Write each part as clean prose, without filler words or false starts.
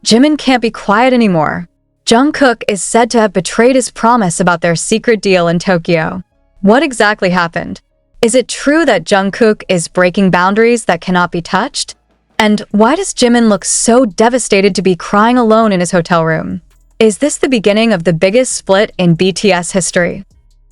Jimin can't be quiet anymore. Jungkook is said to have betrayed his promise about their secret deal in Tokyo. What exactly happened? Is it true that Jungkook is breaking boundaries that cannot be touched? And why does Jimin look so devastated to be crying alone in his hotel room? Is this the beginning of the biggest split in BTS history?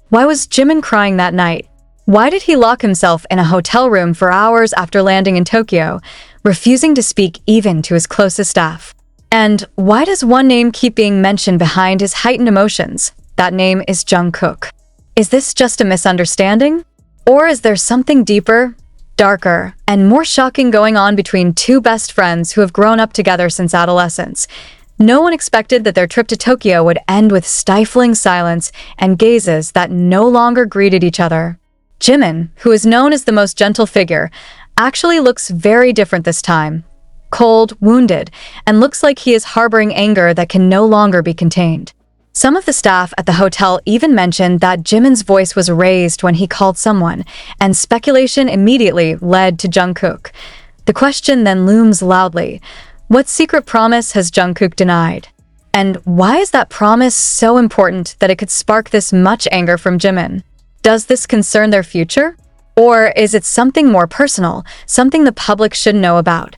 Why was Jimin crying that night? Why did he lock himself in a hotel room for hours after landing in Tokyo, refusing to speak even to his closest staff? And why does one name keep being mentioned behind his heightened emotions? That name is Jungkook. Is this just a misunderstanding? Or is there something deeper, darker, and more shocking going on between two best friends who have grown up together since adolescence? No one expected that their trip to Tokyo would end with stifling silence and gazes that no longer greeted each other. Jimin, who is known as the most gentle figure, actually looks very different this time. Cold, wounded, and looks like he is harboring anger that can no longer be contained. Some of the staff at the hotel even mentioned that Jimin's voice was raised when he called someone, and speculation immediately led to Jungkook. The question then looms loudly: what secret promise has Jungkook denied? And why is that promise so important that it could spark this much anger from Jimin? Does this concern their future? Or is it something more personal, something the public should know about?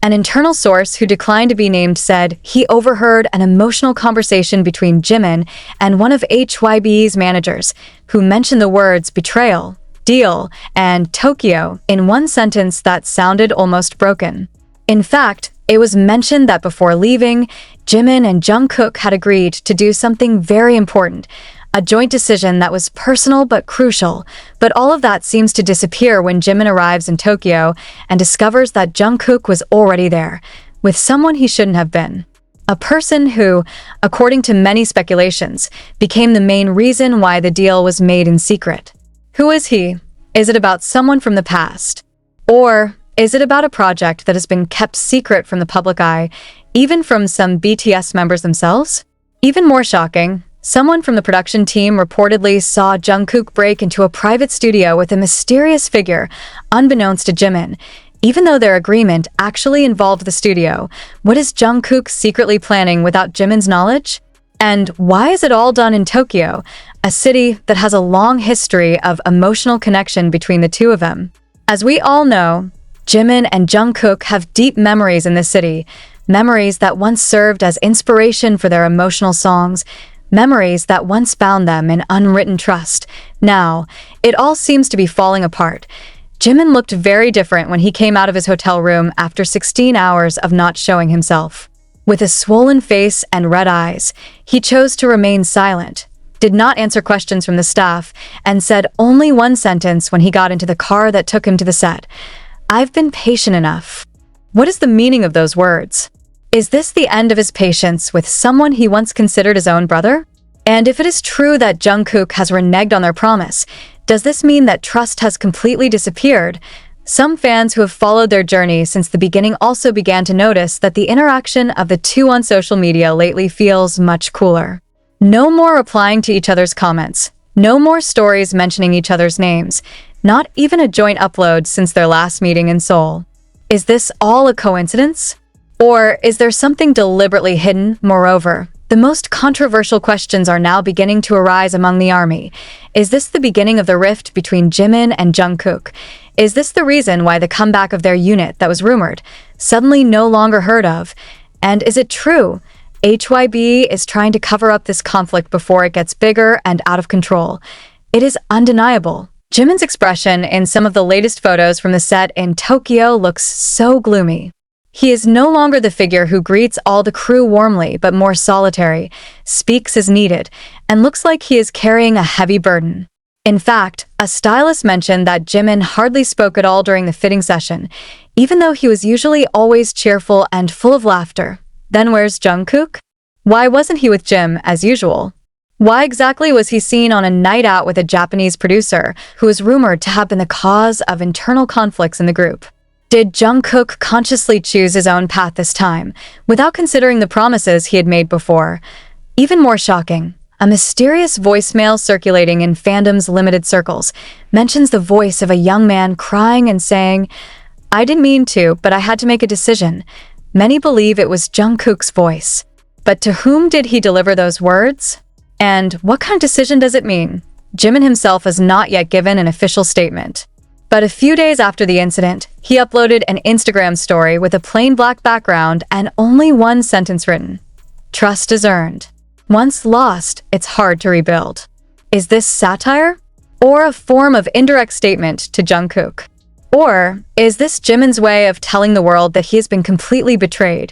An internal source who declined to be named said he overheard an emotional conversation between Jimin and one of HYBE's managers, who mentioned the words betrayal, deal, and Tokyo in one sentence that sounded almost broken. In fact, it was mentioned that before leaving, Jimin and Jungkook had agreed to do something very important, a joint decision that was personal but crucial. But all of that seems to disappear when Jimin arrives in Tokyo and discovers that Jungkook was already there, with someone he shouldn't have been. A person who, according to many speculations, became the main reason why the deal was made in secret. Who is he? Is it about someone from the past? Or is it about a project that has been kept secret from the public eye, even from some BTS members themselves? Even more shocking, someone from the production team reportedly saw Jungkook break into a private studio with a mysterious figure, unbeknownst to Jimin. Even though their agreement actually involved the studio, what is Jungkook secretly planning without Jimin's knowledge? And why is it all done in Tokyo, a city that has a long history of emotional connection between the two of them? As we all know, Jimin and Jungkook have deep memories in this city, memories that once served as inspiration for their emotional songs, memories that once bound them in unwritten trust. Now, it all seems to be falling apart. Jimin looked very different when he came out of his hotel room after 16 hours of not showing himself. With a swollen face and red eyes, he chose to remain silent, did not answer questions from the staff, and said only one sentence when he got into the car that took him to the set: "I've been patient enough." What is the meaning of those words? Is this the end of his patience with someone he once considered his own brother? And if it is true that Jungkook has reneged on their promise, does this mean that trust has completely disappeared? Some fans who have followed their journey since the beginning also began to notice that the interaction of the two on social media lately feels much cooler. No more replying to each other's comments. No more stories mentioning each other's names. Not even a joint upload since their last meeting in Seoul. Is this all a coincidence? Or is there something deliberately hidden? Moreover, the most controversial questions are now beginning to arise among the army. Is this the beginning of the rift between Jimin and Jungkook? Is this the reason why the comeback of their unit that was rumored, suddenly no longer heard of? And is it true? HYB is trying to cover up this conflict before it gets bigger and out of control. It is undeniable. Jimin's expression in some of the latest photos from the set in Tokyo looks so gloomy. He is no longer the figure who greets all the crew warmly but more solitary, speaks as needed, and looks like he is carrying a heavy burden. In fact, a stylist mentioned that Jimin hardly spoke at all during the fitting session, even though he was usually always cheerful and full of laughter. Then where's Jungkook? Why wasn't he with Jim as usual? Why exactly was he seen on a night out with a Japanese producer who is rumored to have been the cause of internal conflicts in the group? Did Jungkook consciously choose his own path this time, without considering the promises he had made before? Even more shocking, a mysterious voicemail circulating in fandom's limited circles mentions the voice of a young man crying and saying, "I didn't mean to, but I had to make a decision. Many believe it was Jungkook's voice. But to whom did he deliver those words? And what kind of decision does it mean? Jimin himself has not yet given an official statement. But a few days after the incident, he uploaded an Instagram story with a plain black background and only one sentence written. Trust is earned. Once lost, it's hard to rebuild. Is this satire? Or a form of indirect statement to Jungkook? Or is this Jimin's way of telling the world that he has been completely betrayed?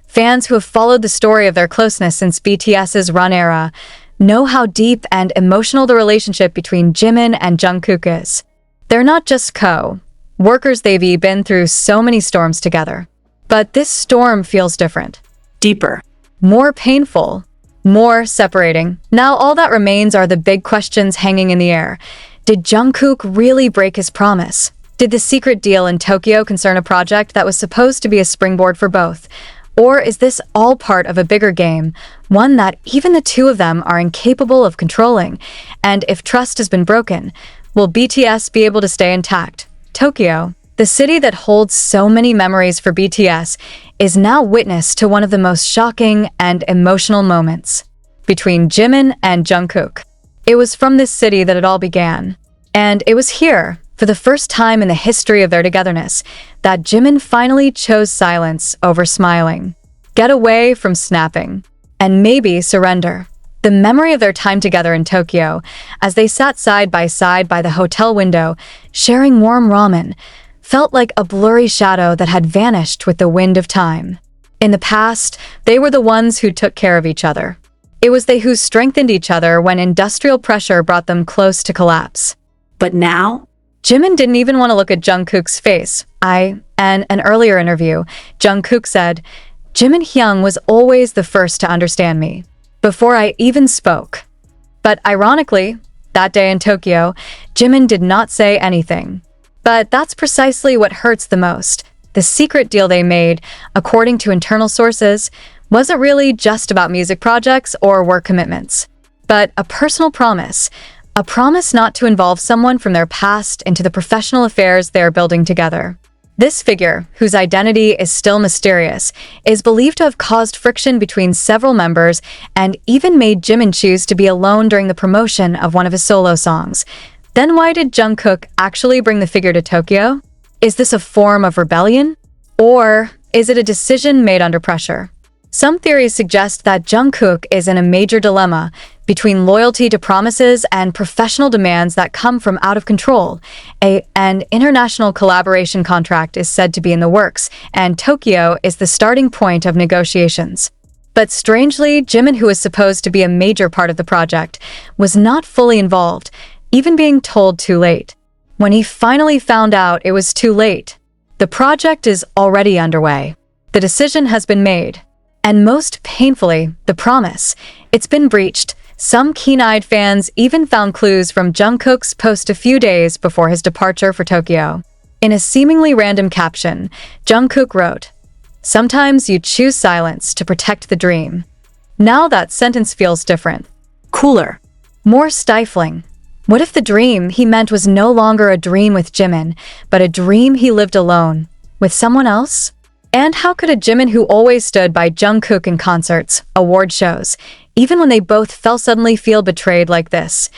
Fans who have followed the story of their closeness since BTS's Run era know how deep and emotional the relationship between Jimin and Jungkook is. They're not just co-workers, they've been through so many storms together. But this storm feels different. Deeper. More painful. More separating. Now all that remains are the big questions hanging in the air. Did Jungkook really break his promise? Did the secret deal in Tokyo concern a project that was supposed to be a springboard for both? Or is this all part of a bigger game, one that even the two of them are incapable of controlling? And if trust has been broken, will BTS be able to stay intact? Tokyo, the city that holds so many memories for BTS, is now witness to one of the most shocking and emotional moments between Jimin and Jungkook. It was from this city that it all began. And it was here, for the first time in the history of their togetherness, that Jimin finally chose silence over smiling. Get away from snapping. And maybe surrender. The memory of their time together in Tokyo, as they sat side by the hotel window, sharing warm ramen, felt like a blurry shadow that had vanished with the wind of time. In the past, they were the ones who took care of each other. It was they who strengthened each other when industrial pressure brought them close to collapse. But now? Jimin didn't even want to look at Jungkook's face. In an earlier interview, Jungkook said, Jimin Hyung was always the first to understand me, before I even spoke. But ironically, that day in Tokyo, Jimin did not say anything. But that's precisely what hurts the most. The secret deal they made, according to internal sources, wasn't really just about music projects or work commitments, but a personal promise. A promise not to involve someone from their past into the professional affairs they are building together. This figure, whose identity is still mysterious, is believed to have caused friction between several members and even made Jimin choose to be alone during the promotion of one of his solo songs. Then why did Jungkook actually bring the figure to Tokyo? Is this a form of rebellion? Or is it a decision made under pressure? Some theories suggest that Jungkook is in a major dilemma between loyalty to promises and professional demands that come from out of control. An international collaboration contract is said to be in the works, and Tokyo is the starting point of negotiations. But strangely, Jimin, who is supposed to be a major part of the project, was not fully involved, even being told too late. When he finally found out, it was too late. The project is already underway. The decision has been made. And most painfully, the promise. It's been breached. Some keen-eyed fans even found clues from Jungkook's post a few days before his departure for Tokyo. In a seemingly random caption, Jungkook wrote, "Sometimes you choose silence to protect the dream." Now that sentence feels different. Cooler. More stifling. What if the dream he meant was no longer a dream with Jimin, but a dream he lived alone, with someone else? And how could a Jimin who always stood by Jungkook in concerts, award shows, even when they both suddenly feel betrayed like this?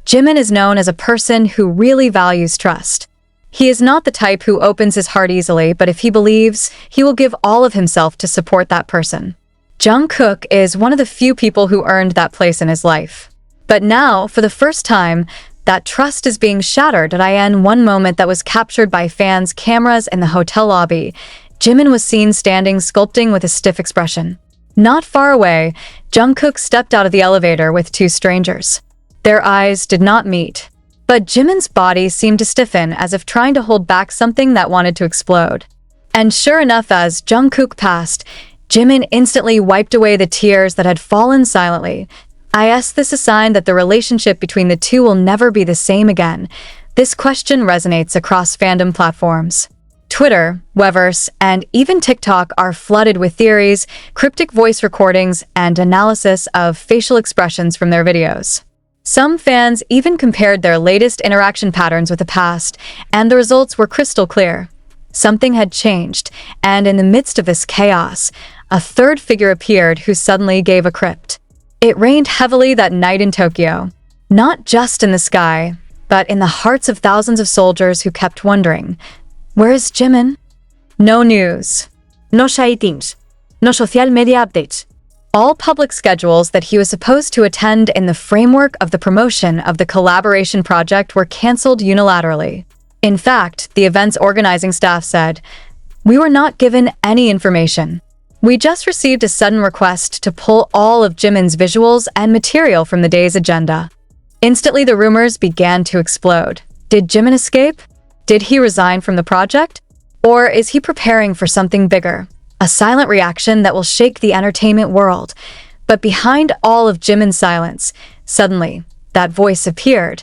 Jimin is known as a person who really values trust. He is not the type who opens his heart easily, but if he believes, he will give all of himself to support that person. Jungkook is one of the few people who earned that place in his life. But now, for the first time, that trust is being shattered at one moment that was captured by fans' cameras in the hotel lobby. Jimin was seen standing sculpting with a stiff expression. Not far away, Jungkook stepped out of the elevator with two strangers. Their eyes did not meet, but Jimin's body seemed to stiffen as if trying to hold back something that wanted to explode. And sure enough, as Jungkook passed, Jimin instantly wiped away the tears that had fallen silently. Is this a sign that the relationship between the two will never be the same again? This question resonates across fandom platforms. Twitter, Weverse, and even TikTok are flooded with theories, cryptic voice recordings, and analysis of facial expressions from their videos. Some fans even compared their latest interaction patterns with the past, and the results were crystal clear. Something had changed, and in the midst of this chaos, a third figure appeared who suddenly gave a crypt. It rained heavily that night in Tokyo, not just in the sky, but in the hearts of thousands of soldiers who kept wondering, where is Jimin? No news. No sightings. No social media updates. All public schedules that he was supposed to attend in the framework of the promotion of the collaboration project were cancelled unilaterally. In fact, the event's organizing staff said, "We were not given any information. We just received a sudden request to pull all of Jimin's visuals and material from the day's agenda." Instantly, the rumors began to explode. Did Jimin escape? Did he resign from the project? Or is he preparing for something bigger? A silent reaction that will shake the entertainment world. But behind all of Jimin's silence, suddenly, that voice appeared.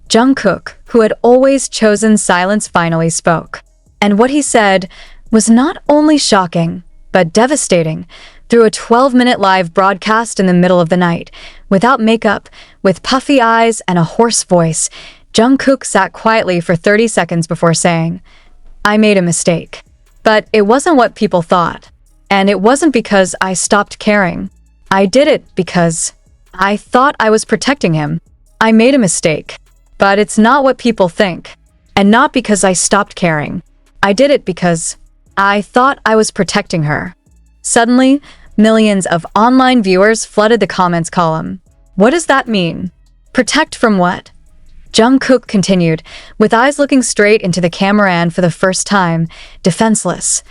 Jungkook, who had always chosen silence, finally spoke. And what he said was not only shocking, but devastating. Through a 12-minute live broadcast in the middle of the night, without makeup, with puffy eyes and a hoarse voice, Jungkook sat quietly for 30 seconds before saying, "I made a mistake. But it wasn't what people thought. And it wasn't because I stopped caring. I did it because I thought I was protecting him. I made a mistake. But it's not what people think. And not because I stopped caring. I did it because I thought I was protecting her." Suddenly, millions of online viewers flooded the comments column. What does that mean? Protect from what? Jungkook continued, with eyes looking straight into the camera and for the first time, defenseless.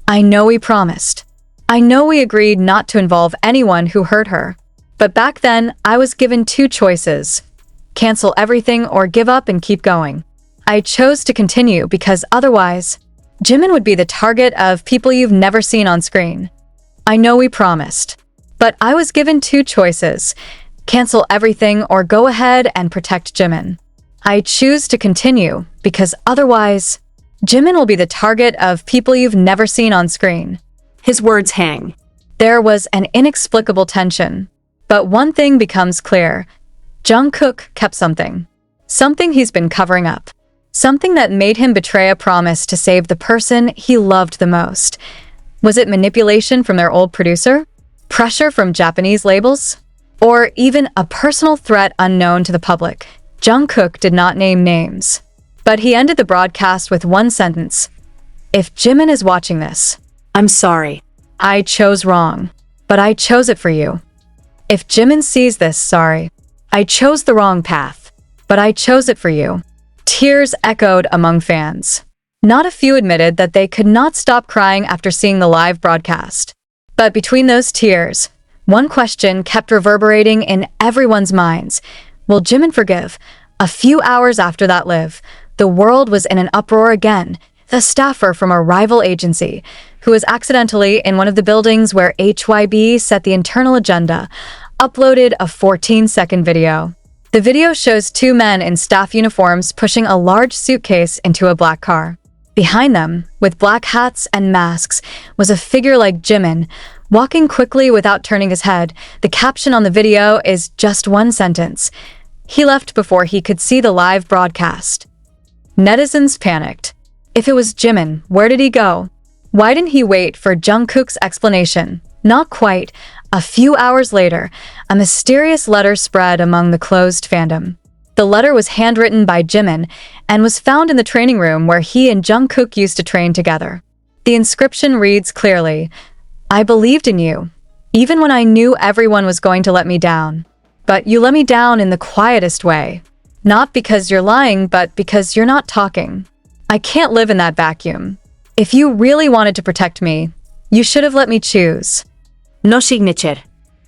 "I know we promised. I know we agreed not to involve anyone who hurt her. But back then, I was given two choices. Cancel everything or give up and keep going. I chose to continue because otherwise, Jimin would be the target of people you've never seen on screen. I know we promised. But I was given two choices. Cancel everything or go ahead and protect Jimin. I choose to continue because otherwise, Jimin will be the target of people you've never seen on screen." His words hang. There was an inexplicable tension. But one thing becomes clear. Jungkook kept something. Something he's been covering up. Something that made him betray a promise to save the person he loved the most. Was it manipulation from their old producer? Pressure from Japanese labels? Or even a personal threat unknown to the public? Jungkook did not name names. But he ended the broadcast with one sentence. "If Jimin is watching this, I'm sorry. I chose wrong. But I chose it for you. If Jimin sees this, sorry. I chose the wrong path. But I chose it for you." Tears echoed among fans. Not a few admitted that they could not stop crying after seeing the live broadcast. But between those tears, one question kept reverberating in everyone's minds. Will Jimin forgive? A few hours after that live, the world was in an uproar again. The staffer from a rival agency, who was accidentally in one of the buildings where HYB set the internal agenda, uploaded a 14-second video. The video shows two men in staff uniforms pushing a large suitcase into a black car. Behind them, with black hats and masks, was a figure like Jimin, walking quickly without turning his head. The caption on the video is just one sentence. He left before he could see the live broadcast. Netizens panicked. If it was Jimin, where did he go? Why didn't he wait for Jungkook's explanation? Not quite. A few hours later, a mysterious letter spread among the closed fandom. The letter was handwritten by Jimin and was found in the training room where he and Jungkook used to train together. The inscription reads clearly, "I believed in you, even when I knew everyone was going to let me down. But you let me down in the quietest way. Not because you're lying, but because you're not talking. I can't live in that vacuum. If you really wanted to protect me, you should have let me choose." No signature.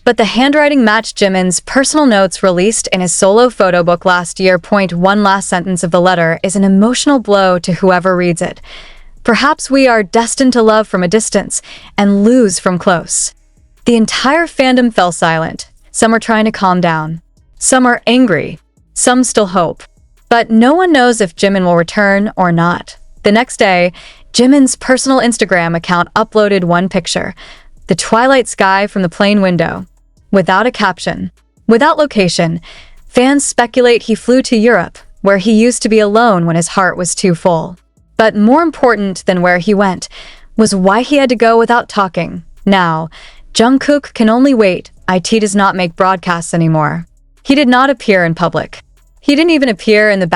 But the handwriting matched Jimin's personal notes released in his solo photo book last year. One last sentence of the letter is an emotional blow to whoever reads it. "Perhaps we are destined to love from a distance and lose from close." The entire fandom fell silent. Some are trying to calm down. Some are angry. Some still hope. But no one knows if Jimin will return or not. The next day, Jimin's personal Instagram account uploaded one picture. The twilight sky from the plane window. Without a caption. Without location. Fans speculate he flew to Europe, where he used to be alone when his heart was too full. But more important than where he went was why he had to go without talking. Now, Jungkook can only wait. IT does not make broadcasts anymore. He did not appear in public. He didn't even appear in the